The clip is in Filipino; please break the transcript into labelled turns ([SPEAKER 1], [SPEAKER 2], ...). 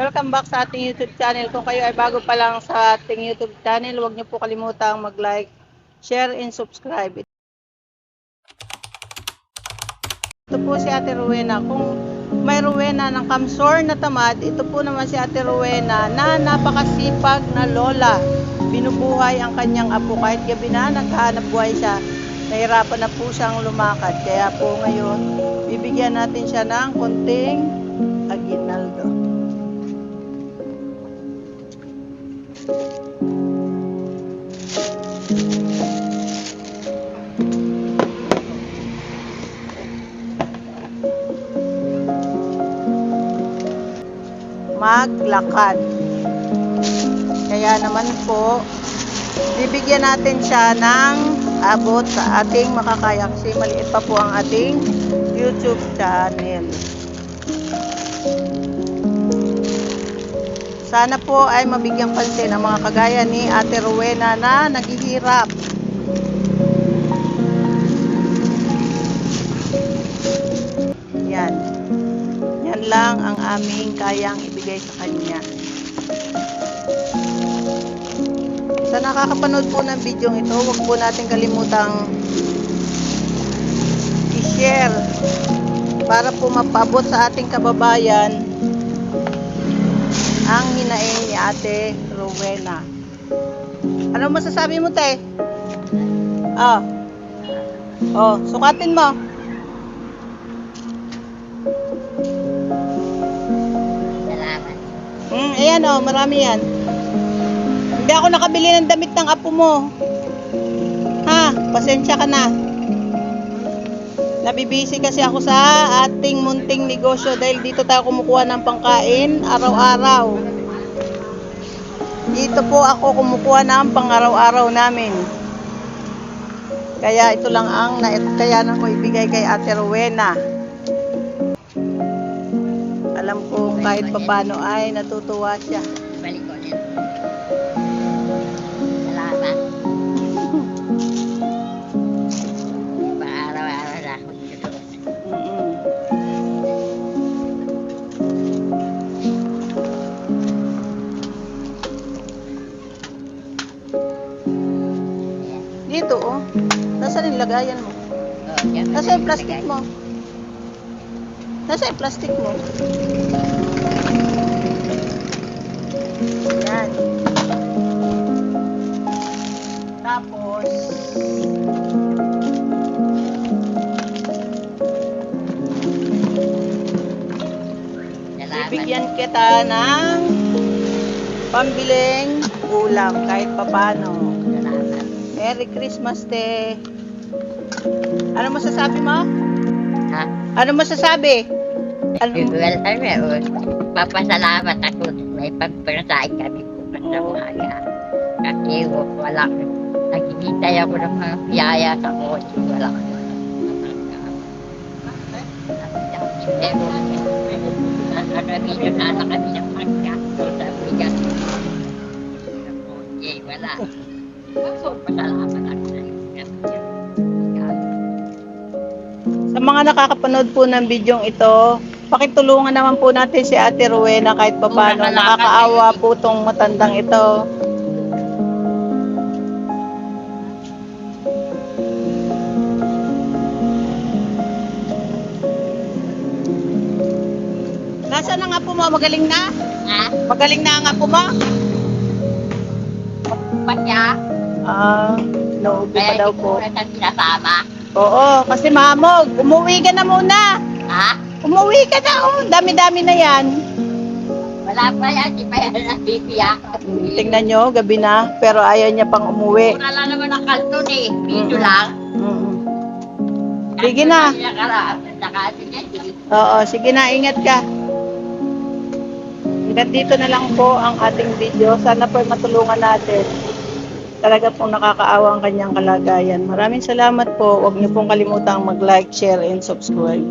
[SPEAKER 1] Welcome back sa ating YouTube channel. Kung kayo ay bago pa lang sa ating YouTube channel, huwag niyo po kalimutang mag-like, share, and subscribe. Ito po si Ate Rowena. Kung may Rowena ng Kamsor na tamad, ito po naman si Ate Rowena na napakasipag na lola. Binubuhay ang kanyang apo. Kahit gabi na naghahanap buhay siya, nahirapan na po siyang lumakad. Kaya po ngayon, bibigyan natin siya ng konting aguinaldo. Maglakad. Kaya naman po, bibigyan natin siya ng abot sa ating makakaya kasi maliit pa po ang ating YouTube channel. Sana po ay mabigyang pansin ang mga kagaya ni Ate Rowena na naghihirap. Yan. Yan lang ang aming kayang ibigay sa kanya. Sa nakakapanood po ng video ito, huwag po natin kalimutang i-share para po mapabot sa ating kababayan ang hinaing ni Ate Rowena. Ano masasabi mo, te? Sukatin mo. Ayan marami yan. Hindi ako nakabili ng damit ng apo mo. Ha, pasensya ka na. Nabibisi kasi ako sa ating munting negosyo dahil dito tayo kumukuha ng pangkain araw-araw. Dito po ako kumukuha ng pang-araw-araw namin. Kaya ito lang ang kakayanan ko ibigay kay Ate Rowena. Alam ko kahit papano ay natutuwa siya.
[SPEAKER 2] Balik ko din. Salamat. Araw-araw na ako dito.
[SPEAKER 1] Dito Nasaan yung lagayan mo? Nasaan yung plastic mo? Nasaan yung plastic mo? Yan. Tapos bibigyan kita ng pambiling ulam kahit papano. Merry Christmas, te. Ano masasabi mo?
[SPEAKER 2] Ha?
[SPEAKER 1] Ano masasabi?
[SPEAKER 2] Papasalamat ako. May pagpanasain kami po sa umaga. Kasi wala. Naghihintay ako ng mga biyaya sa kotse. Wala ko. Nakarabito na kami ng pagkaso sa bigas. Wala. Pasalamat ako.
[SPEAKER 1] Sa mga nakakapanood po ng bidyong ito, pakitulungan naman po natin si Ate Rowena kahit papaano. Nakakaawa po tong matandang ito. Nasaan na nga po mo? Magaling na?
[SPEAKER 2] Ha?
[SPEAKER 1] Magaling na nga po mo?
[SPEAKER 2] Pasya?
[SPEAKER 1] Naubi pa daw po.
[SPEAKER 2] Kaya hindi ko sinasama.
[SPEAKER 1] Oo, kasi mamog. Umuwi ka na muna.
[SPEAKER 2] Ha?
[SPEAKER 1] Umuwi ka na. Dami-dami na yan.
[SPEAKER 2] Wala pa yan. Di pa yan nabibiyak.
[SPEAKER 1] Tingnan nyo, gabi na. Pero ayaw niya pang umuwi.
[SPEAKER 2] Wala lang naman ang kalton eh. Video lang.
[SPEAKER 1] Sige na. Oo, sige na. Ingat ka. Hanggang dito na lang po ang ating video. Sana po matulungan natin. Talaga pong nakakaawa ang kanyang kalagayan. Maraming salamat po. Huwag niyo pong kalimutang mag-like, share, and subscribe.